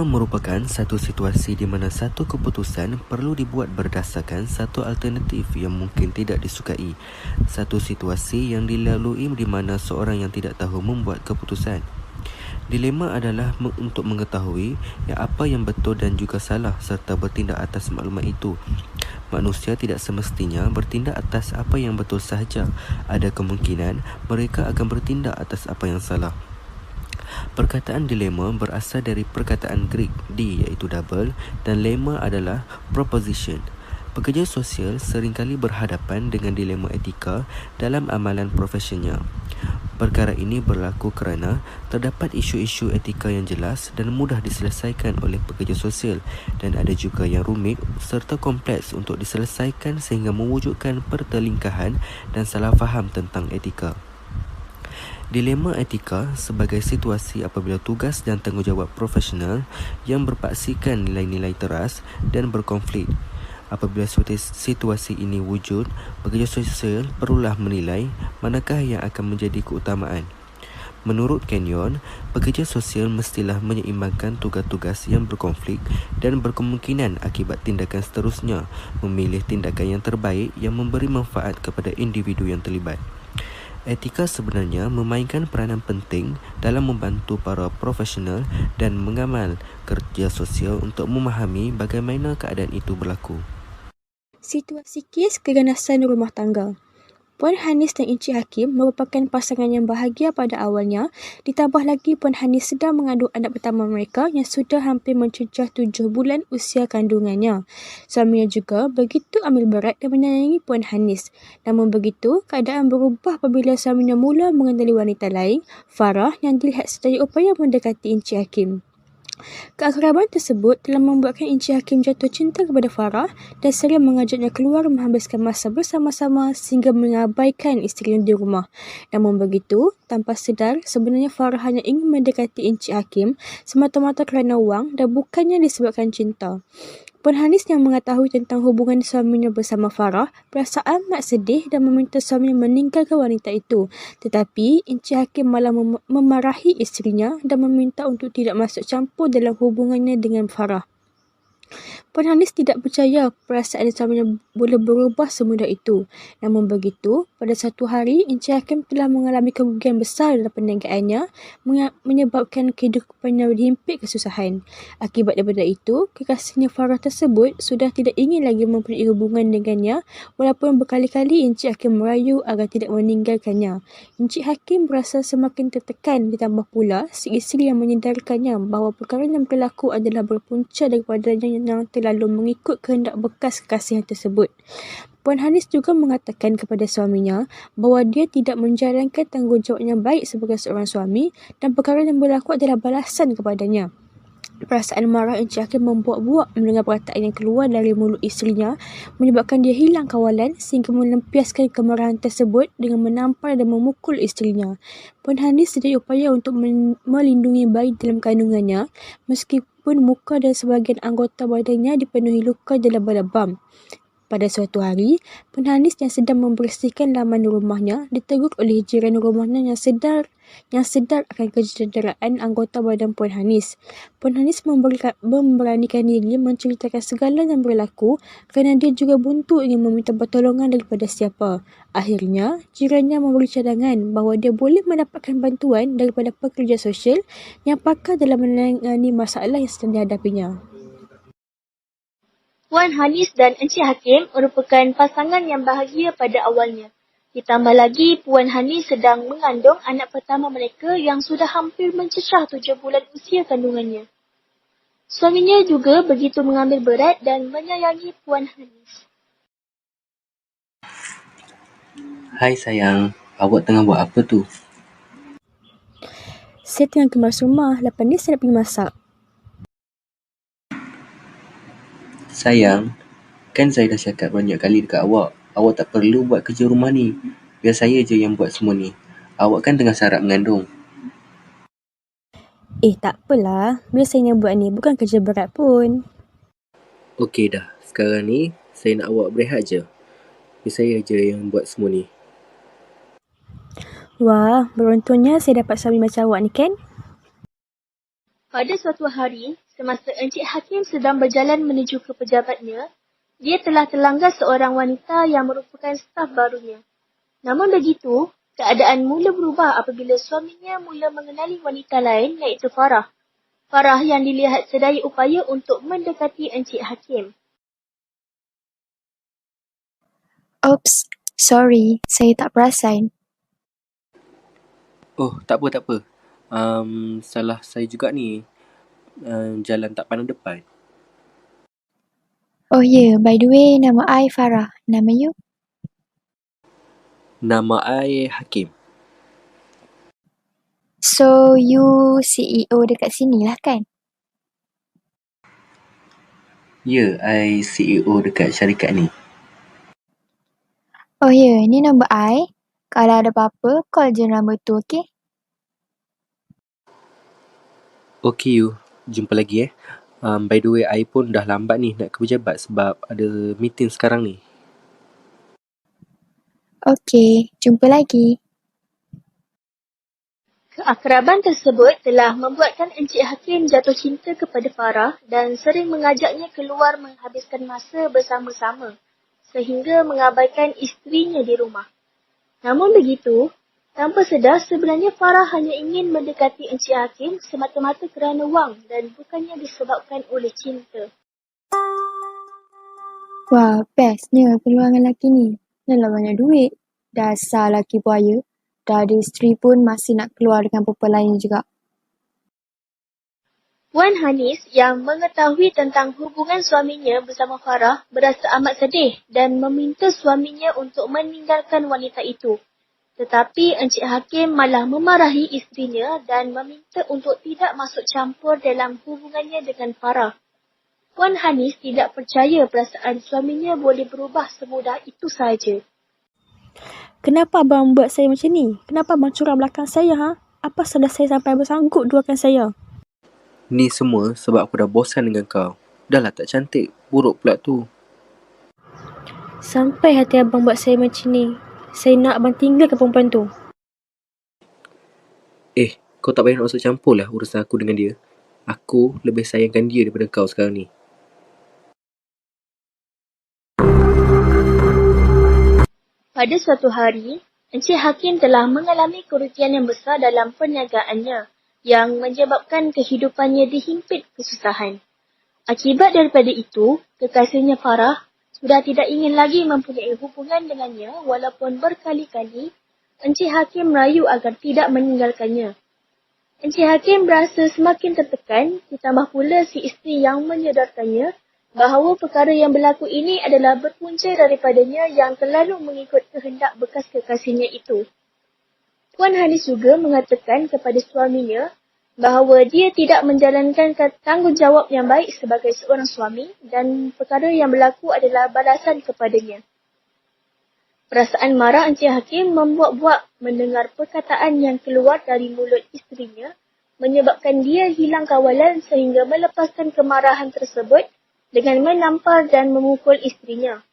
Dilema merupakan satu situasi di mana satu keputusan perlu dibuat berdasarkan satu alternatif yang mungkin tidak disukai. Satu situasi yang dilalui di mana seorang yang tidak tahu membuat keputusan. Dilema adalah untuk mengetahui apa yang betul dan juga salah serta bertindak atas maklumat itu. Manusia tidak semestinya bertindak atas apa yang betul sahaja. Ada kemungkinan mereka akan bertindak atas apa yang salah. Perkataan dilema berasal dari perkataan Greek di iaitu double dan lemma adalah proposition. Pekerja sosial seringkali berhadapan dengan dilema etika dalam amalan profesinya. Perkara ini berlaku kerana terdapat isu-isu etika yang jelas dan mudah diselesaikan oleh pekerja sosial dan ada juga yang rumit serta kompleks untuk diselesaikan sehingga mewujudkan pertelingkahan dan salah faham tentang etika. Dilema etika sebagai situasi apabila tugas dan tanggungjawab profesional yang berpaksikan nilai-nilai teras dan berkonflik. Apabila situasi ini wujud, pekerja sosial perlulah menilai manakah yang akan menjadi keutamaan. Menurut Kenyon, pekerja sosial mestilah menyeimbangkan tugas-tugas yang berkonflik dan berkemungkinan akibat tindakan seterusnya, memilih tindakan yang terbaik yang memberi manfaat kepada individu yang terlibat. Etika sebenarnya memainkan peranan penting dalam membantu para profesional dan mengamal kerja sosial untuk memahami bagaimana keadaan itu berlaku. Situasi kes keganasan rumah tangga. Puan Hanis dan Encik Hakim merupakan pasangan yang bahagia pada awalnya, ditambah lagi Puan Hanis sedang mengandung anak pertama mereka yang sudah hampir mencecah 7 bulan usia kandungannya. Suaminya juga begitu ambil berat dan menyayangi Puan Hanis. Namun begitu, keadaan berubah apabila suaminya mula mengenali wanita lain, Farah, yang dilihat sedaya upaya mendekati Encik Hakim. Keakraban tersebut telah membuatkan Encik Hakim jatuh cinta kepada Farah dan sering mengajaknya keluar menghabiskan masa bersama-sama sehingga mengabaikan isterinya di rumah. Namun begitu, tanpa sedar, sebenarnya Farah hanya ingin mendekati Encik Hakim semata-mata kerana wang dan bukannya disebabkan cinta. Puan Hanis yang mengetahui tentang hubungan suaminya bersama Farah berasa amat sedih dan meminta suaminya meninggalkan wanita itu. Tetapi Encik Hakim malah memarahi isterinya dan meminta untuk tidak masuk campur dalam hubungannya dengan Farah. Puan Hanis tidak percaya perasaan suaminya boleh berubah semudah itu. Namun begitu, pada satu hari, Encik Hakim telah mengalami kerugian besar dalam perniagaannya menyebabkan kehidupannya dihimpit kesusahan. Akibat daripada itu, kekasihnya Farah tersebut sudah tidak ingin lagi mempunyai hubungan dengannya walaupun berkali-kali Encik Hakim merayu agar tidak meninggalkannya. Encik Hakim berasa semakin tertekan ditambah pula si isteri yang menyedarkannya bahawa perkara yang berlaku adalah berpunca daripadanya yang terlalu mengikut kehendak bekas kekasihnya tersebut. Puan Hanis juga mengatakan kepada suaminya bahawa dia tidak menjalankan tanggungjawabnya baik sebagai seorang suami dan perkara yang berlaku adalah balasan kepadanya. Perasaan marah Encik Hakim membuak-buak mendengar perkataan yang keluar dari mulut isterinya menyebabkan dia hilang kawalan sehingga melampiaskan kemarahan tersebut dengan menampar dan memukul isterinya. Puan Hanis sedaya upaya untuk melindungi bayi dalam kandungannya meskipun muka dan sebahagian anggota badannya dipenuhi luka dan lebam-lebam. Pada suatu hari, Puan Hanis yang sedang membersihkan laman rumahnya ditegur oleh jiran rumahnya yang sedar akan kecederaan anggota badan Puan Hanis. Puan Hanis memberanikan diri menceritakan segala yang berlaku kerana dia juga buntu ingin meminta pertolongan daripada siapa. Akhirnya, jirannya memberi cadangan bahawa dia boleh mendapatkan bantuan daripada pekerja sosial yang pakar dalam menangani masalah yang sedang dihadapinya. Puan Hanis dan Encik Hakim merupakan pasangan yang bahagia pada awalnya. Ditambah lagi, Puan Hanis sedang mengandung anak pertama mereka yang sudah hampir mencecah 7 bulan usia kandungannya. Suaminya juga begitu mengambil berat dan menyayangi Puan Hanis. Hai sayang, awak tengah buat apa tu? Saya tengah kemas rumah, lepas ni saya nak pergi masak. Sayang, kan saya dah cakap banyak kali dekat awak tak perlu buat kerja rumah ni. Biar saya je yang buat semua ni. Awak kan tengah sarap mengandung. Tak apalah, biar saya yang buat ni, bukan kerja berat pun. Okey dah, sekarang ni saya nak awak berehat je. Biar saya je yang buat semua ni. Wah, beruntungnya saya dapat suami macam awak ni kan? Pada suatu hari, Semasa Encik Hakim sedang berjalan menuju ke pejabatnya, dia telah terlanggar seorang wanita yang merupakan staf barunya. Namun begitu, keadaan mula berubah apabila suaminya mula mengenali wanita lain iaitu Farah. Farah yang dilihat sedaya upaya untuk mendekati Encik Hakim. Oops, sorry, saya tak perasan. Oh, tak apa, tak apa. Salah saya juga ni. Jalan tak pandang depan. Oh ya, by the way, nama I Farah. Nama you? Nama I Hakim. So, you CEO dekat sini lah kan? Ya, I CEO dekat syarikat ni. Oh ya, ni nombor I. Kalau ada apa-apa, call je nombor tu, okay? Okay, you. Jumpa lagi By the way, I pun dah lambat ni nak ke pejabat sebab ada meeting sekarang ni. Okay, jumpa lagi. Keakraban tersebut telah membuatkan Encik Hakim jatuh cinta kepada Farah dan sering mengajaknya keluar menghabiskan masa bersama-sama sehingga mengabaikan isterinya di rumah. Namun begitu, tanpa sedar sebenarnya Farah hanya ingin mendekati Encik Hakim semata-mata kerana wang dan bukannya disebabkan oleh cinta. Wah, bestnya keluar dengan lelaki ni. Dalam banyak duit. Dasar lelaki buaya. Dah ada isteri pun masih nak keluar dengan perempuan lain juga. Puan Hanis yang mengetahui tentang hubungan suaminya bersama Farah berasa amat sedih dan meminta suaminya untuk meninggalkan wanita itu. Tetapi Encik Hakim malah memarahi isterinya dan meminta untuk tidak masuk campur dalam hubungannya dengan Farah. Puan Hanis tidak percaya perasaan suaminya boleh berubah semudah itu sahaja. Kenapa abang buat saya macam ni? Kenapa abang curang belakang saya, ha? Apa salah saya sampai bersanggup duakan saya? Ni semua sebab aku dah bosan dengan kau. Dah lah tak cantik, buruk pula tu. Sampai hati abang buat saya macam ni. Saya nak abang tinggalkan perempuan tu. Kau tak payah nak masuk campur lah urusan aku dengan dia. Aku lebih sayangkan dia daripada kau sekarang ni. Pada suatu hari, Encik Hakim telah mengalami kerugian yang besar dalam perniagaannya yang menyebabkan kehidupannya dihimpit kesusahan. Akibat daripada itu, kekasihnya Farah sudah tidak ingin lagi mempunyai hubungan dengannya walaupun berkali-kali Encik Hakim merayu agar tidak meninggalkannya. Encik Hakim berasa semakin tertekan, ditambah pula si isteri yang menyedarkannya bahawa perkara yang berlaku ini adalah berpunca daripadanya yang terlalu mengikut kehendak bekas kekasihnya itu. Puan Hanis juga mengatakan kepada suaminya bahawa dia tidak menjalankan tanggungjawab yang baik sebagai seorang suami dan perkara yang berlaku adalah balasan kepadanya. Perasaan marah Encik Hakim membuak-buak mendengar perkataan yang keluar dari mulut isterinya menyebabkan dia hilang kawalan sehingga melepaskan kemarahan tersebut dengan menampar dan memukul isterinya.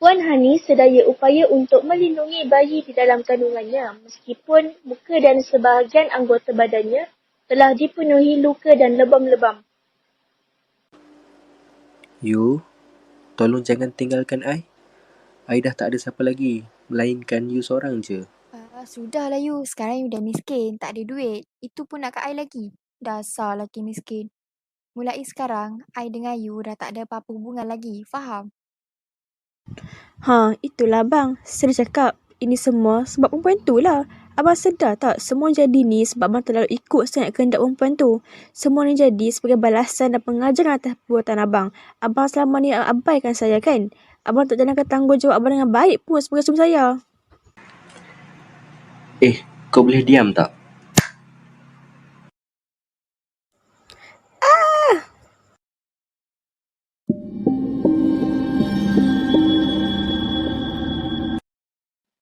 Puan Hanis sedaya upaya untuk melindungi bayi di dalam kandungannya meskipun muka dan sebahagian anggota badannya telah dipenuhi luka dan lebam-lebam. You, tolong jangan tinggalkan I. I dah tak ada siapa lagi, melainkan you seorang je. Sudahlah you, sekarang you dah miskin, tak ada duit. Itu pun nak kat I lagi. Dasar lelaki miskin. Mulai sekarang, I dengan you dah tak ada apa-apa hubungan lagi, faham? Itulah abang. Saya dah cakap, ini semua sebab perempuan tu lah. Abang sedar tak, semua jadi ni sebab abang terlalu ikut sangat kehendak perempuan tu. Semua ni jadi sebagai balasan dan pengajaran atas perbuatan abang. Abang selama ni abaikan saya kan? Abang tak jalankan tanggungjawab abang dengan baik pun sebagai suami saya. Kau boleh diam tak?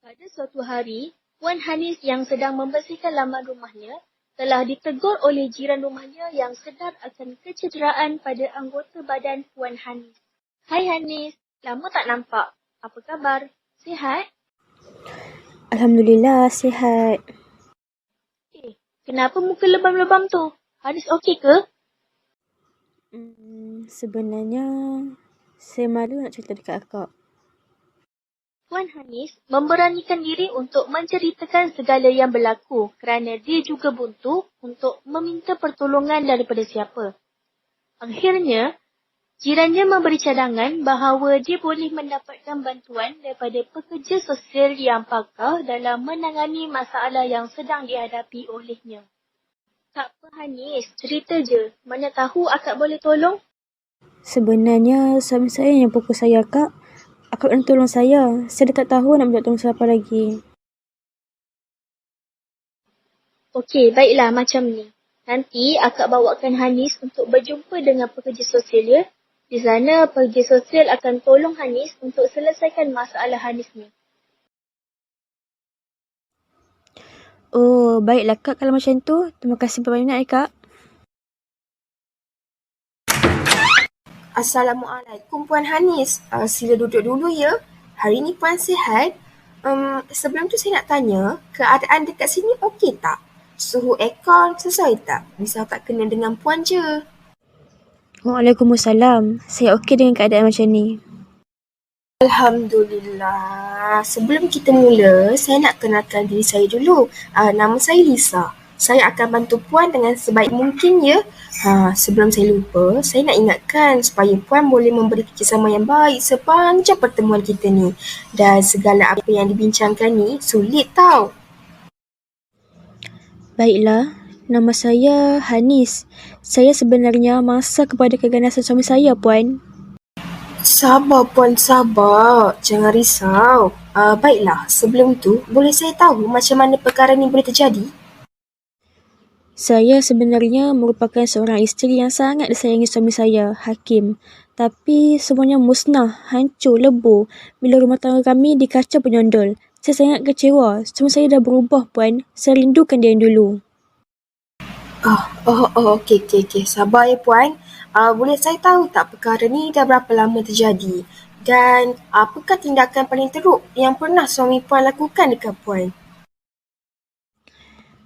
Pada suatu hari, Puan Hanis yang sedang membersihkan laman rumahnya telah ditegur oleh jiran rumahnya yang sedar akan kecederaan pada anggota badan Puan Hanis. Hai Hanis, lama tak nampak. Apa khabar? Sihat? Alhamdulillah, sihat. Kenapa muka lebam-lebam tu? Hanis okey ke? Sebenarnya, saya malu nak cerita dekat akak. Puan Hanis memberanikan diri untuk menceritakan segala yang berlaku kerana dia juga buntu untuk meminta pertolongan daripada siapa. Akhirnya, jirannya memberi cadangan bahawa dia boleh mendapatkan bantuan daripada pekerja sosial yang pakar dalam menangani masalah yang sedang dihadapi olehnya. Kak Hanis, cerita je. Mana tahu akak boleh tolong? Sebenarnya, suami saya yang pukul saya, Kak. Akak kena tolong saya. Saya dah tak tahu nak minta tolong siapa lagi. Okey, baiklah macam ni. Nanti akak bawakan Hanis untuk berjumpa dengan pekerja sosial ya. Di sana, pekerja sosial akan tolong Hanis untuk selesaikan masalah Hanis ni. Oh, baiklah Kak kalau macam tu. Terima kasih banyak ya, Kak. Assalamualaikum Puan Hanis. Sila duduk dulu ya. Hari ni Puan sihat? Sebelum tu saya nak tanya, keadaan dekat sini okey tak? Suhu aircon sesuai tak? Misal tak kena dengan Puan je. Waalaikumsalam. Saya okey dengan keadaan macam ni. Alhamdulillah. Sebelum kita mula, saya nak kenalkan diri saya dulu. Nama saya Lisa. Saya akan bantu Puan dengan sebaik mungkin ya. Sebelum saya lupa, saya nak ingatkan supaya Puan boleh memberi kerjasama yang baik sepanjang pertemuan kita ni. Dan segala apa yang dibincangkan ni sulit tau. Baiklah, nama saya Hanis. Saya sebenarnya mangsa kepada keganasan suami saya, Puan. Sabar Puan, sabar. Jangan risau. Baiklah, sebelum tu, boleh saya tahu macam mana perkara ni boleh terjadi? Saya sebenarnya merupakan seorang isteri yang sangat disayangi suami saya, Hakim. Tapi semuanya musnah, hancur, lebur bila rumah tangga kami dikacau penyondol. Saya sangat kecewa. Suami saya dah berubah, Puan. Saya rindukan dia yang dulu. Okey. Sabar ya Puan. Boleh saya tahu tak perkara ni dah berapa lama terjadi? Dan apakah tindakan paling teruk yang pernah suami Puan lakukan dekat Puan?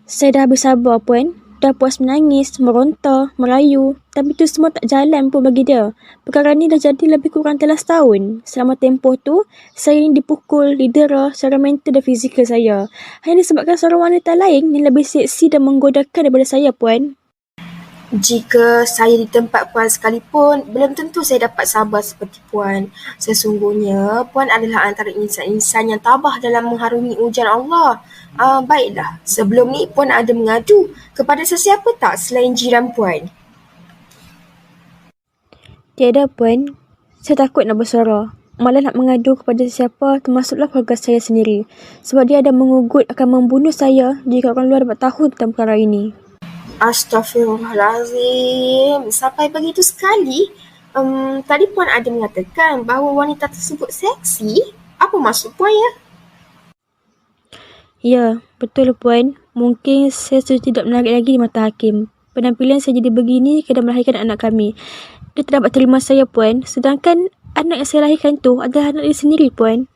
Saya dah habis sabar, Puan. Dah puas menangis, meronta, merayu. Tapi tu semua tak jalan pun bagi dia. Perkara ni dah jadi lebih kurang telah setahun. Selama tempoh tu, saya ni dipukul, didera secara mental dan fizikal saya. Hanya disebabkan seorang wanita lain yang lebih seksi dan menggodakan daripada saya, Puan. Jika saya di tempat Puan sekalipun, belum tentu saya dapat sabar seperti Puan. Sesungguhnya, Puan adalah antara insan-insan yang tabah dalam mengharungi ujian Allah. Baiklah, sebelum ni Puan ada mengadu kepada sesiapa tak selain jiran Puan? Tiada, Puan. Saya takut nak bersuara. Malah nak mengadu kepada sesiapa termasuklah keluarga saya sendiri. Sebab dia ada mengugut akan membunuh saya jika orang luar dapat tahu tentang perkara ini. Astaghfirullahalazim. Sampai begitu sekali? Tadi Puan ada mengatakan bahawa wanita tersebut seksi. Apa maksud Puan ya? Ya, betul Puan. Mungkin saya sudah tidak menarik lagi di mata Hakim. Penampilan saya jadi begini kerana melahirkan anak kami. Dia tak dapat terima saya, Puan. Sedangkan anak yang saya lahirkan tu adalah anak dia sendiri, Puan.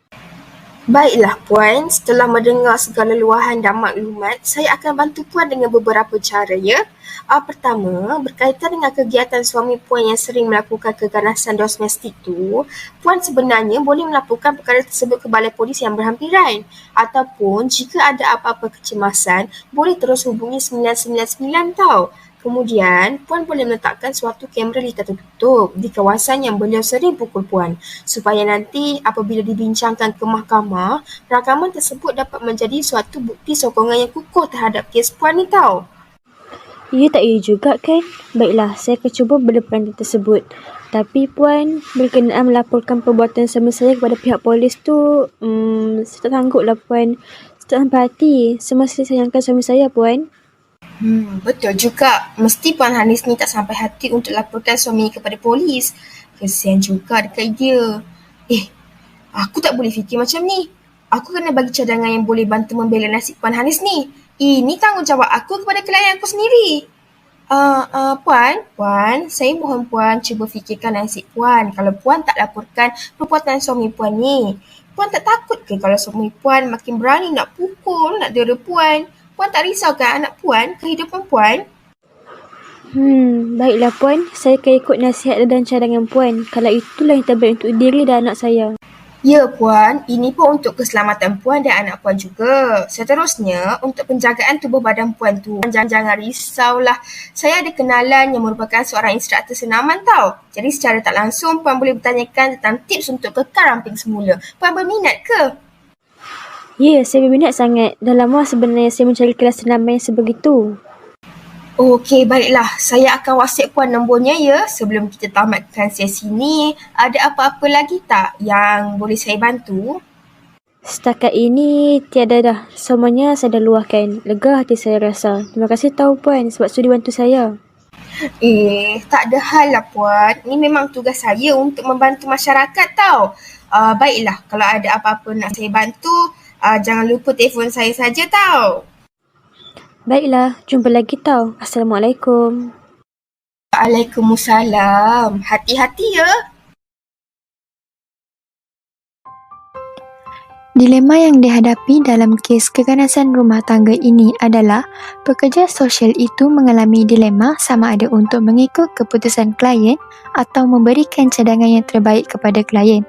Baiklah Puan, setelah mendengar segala luahan dan maklumat, saya akan bantu Puan dengan beberapa cara ya. Pertama, berkaitan dengan kegiatan suami Puan yang sering melakukan keganasan domestik tu, Puan sebenarnya boleh melaporkan perkara tersebut ke balai polis yang berhampiran. Ataupun jika ada apa-apa kecemasan, boleh terus hubungi 999 tau. Kemudian, Puan boleh meletakkan suatu kamera litar tertutup di kawasan yang beliau sering pukul Puan supaya nanti apabila dibincangkan ke mahkamah, rakaman tersebut dapat menjadi suatu bukti sokongan yang kukuh terhadap kes Puan ni tau. Ya tak ya juga kan? Baiklah, saya akan cuba benda tersebut. Tapi Puan, berkenaan melaporkan perbuatan suami saya kepada pihak polis tu, saya tak sangguplah Puan. Saya tak sampai hati. Semasa saya sayangkan suami saya, Puan. Betul juga. Mesti Puan Hanis ni tak sampai hati untuk laporkan suami kepada polis. Kesian juga dekat dia. Aku tak boleh fikir macam ni. Aku kena bagi cadangan yang boleh bantu membela nasib Puan Hanis ni. Ini tanggungjawab aku kepada klien aku sendiri. Puan, saya mohon Puan cuba fikirkan nasib Puan kalau Puan tak laporkan perbuatan suami Puan ni. Puan tak takut ke kalau suami Puan makin berani nak pukul, nak dera Puan? Puan tak risaukan anak Puan, kehidupan Puan? Baiklah Puan. Saya akan ikut nasihat dan cadangan Puan. Kalau itulah yang terbaik untuk diri dan anak saya. Ya Puan, ini pun untuk keselamatan Puan dan anak Puan juga. Seterusnya, untuk penjagaan tubuh badan Puan tu, jangan risaulah. Saya ada kenalan yang merupakan seorang instruktur senaman tau. Jadi secara tak langsung, Puan boleh bertanyakan tentang tips untuk kekal ramping semula. Puan berminat ke? Ya, saya berminat sangat. Dah lama sebenarnya saya mencari kelas senaman yang sebegitu. Okey, baiklah. Saya akan WhatsApp Puan nombornya ya. Sebelum kita tamatkan sesi ni, ada apa-apa lagi tak yang boleh saya bantu? Setakat ini, tiada dah. Semuanya saya dah luahkan. Lega hati saya rasa. Terima kasih tahu Puan sebab sudi bantu saya. Tak ada hal lah Puan. Ini memang tugas saya untuk membantu masyarakat tau. Baiklah, kalau ada apa-apa nak saya bantu, jangan lupa telefon saya saja tau. Baiklah, jumpa lagi tau. Assalamualaikum. Waalaikumsalam. Hati-hati ya. Dilema yang dihadapi dalam kes keganasan rumah tangga ini adalah pekerja sosial itu mengalami dilema sama ada untuk mengikut keputusan klien atau memberikan cadangan yang terbaik kepada klien.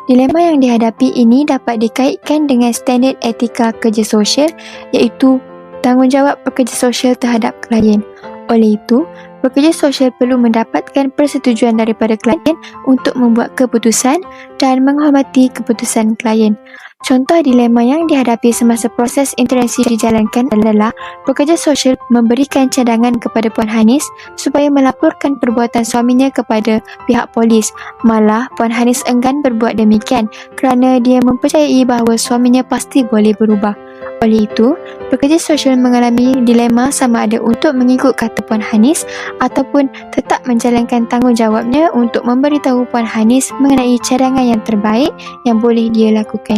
Dilema yang dihadapi ini dapat dikaitkan dengan standard etika kerja sosial iaitu tanggungjawab pekerja sosial terhadap klien. Oleh itu, pekerja sosial perlu mendapatkan persetujuan daripada klien untuk membuat keputusan dan menghormati keputusan klien. Contoh dilema yang dihadapi semasa proses interaksi dijalankan adalah pekerja sosial memberikan cadangan kepada Puan Hanis supaya melaporkan perbuatan suaminya kepada pihak polis. Malah, Puan Hanis enggan berbuat demikian kerana dia mempercayai bahawa suaminya pasti boleh berubah. Oleh itu, pekerja sosial mengalami dilema sama ada untuk mengikut kata Puan Hanis ataupun tetap menjalankan tanggungjawabnya untuk memberitahu Puan Hanis mengenai cadangan yang terbaik yang boleh dia lakukan.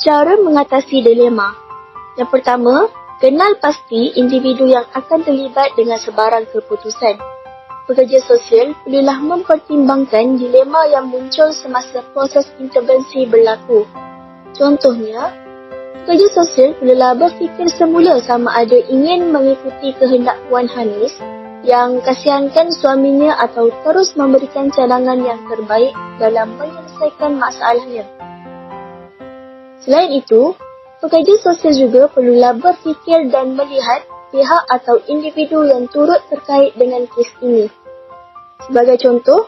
Cara mengatasi dilema. Yang pertama, kenal pasti individu yang akan terlibat dengan sebarang keputusan. Pekerja sosial perlulah mempertimbangkan dilema yang muncul semasa proses intervensi berlaku. Contohnya, pekerja sosial perlulah berfikir semula sama ada ingin mengikuti kehendak Puan Hanis yang kasihankan suaminya atau terus memberikan cadangan yang terbaik dalam menyelesaikan masalahnya. Selain itu, pekerja sosial juga perlulah berfikir dan melihat pihak atau individu yang turut terkait dengan kes ini. Sebagai contoh,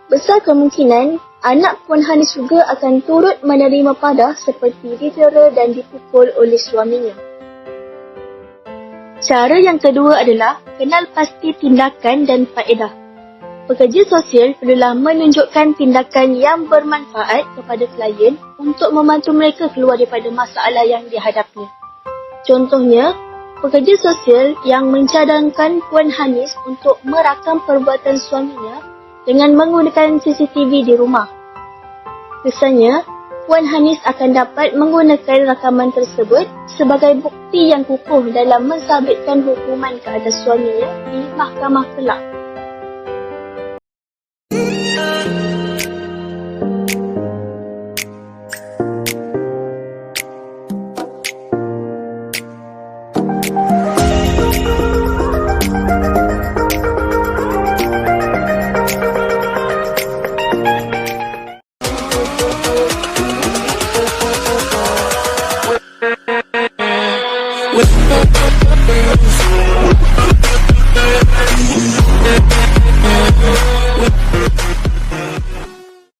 besar kemungkinan anak Puan Hanis juga akan turut menerima padah seperti didera dan dipukul oleh suaminya. Cara yang kedua adalah kenal pasti tindakan dan faedah. Pekerja sosial perlulah menunjukkan tindakan yang bermanfaat kepada klien untuk membantu mereka keluar daripada masalah yang dihadapi. Contohnya, pekerja sosial yang mencadangkan Puan Hanis untuk merakam perbuatan suaminya dengan menggunakan CCTV di rumah. Kesannya, Puan Hanis akan dapat menggunakan rakaman tersebut sebagai bukti yang kukuh dalam mensabitkan hukuman ke atas suaminya di mahkamah kelak.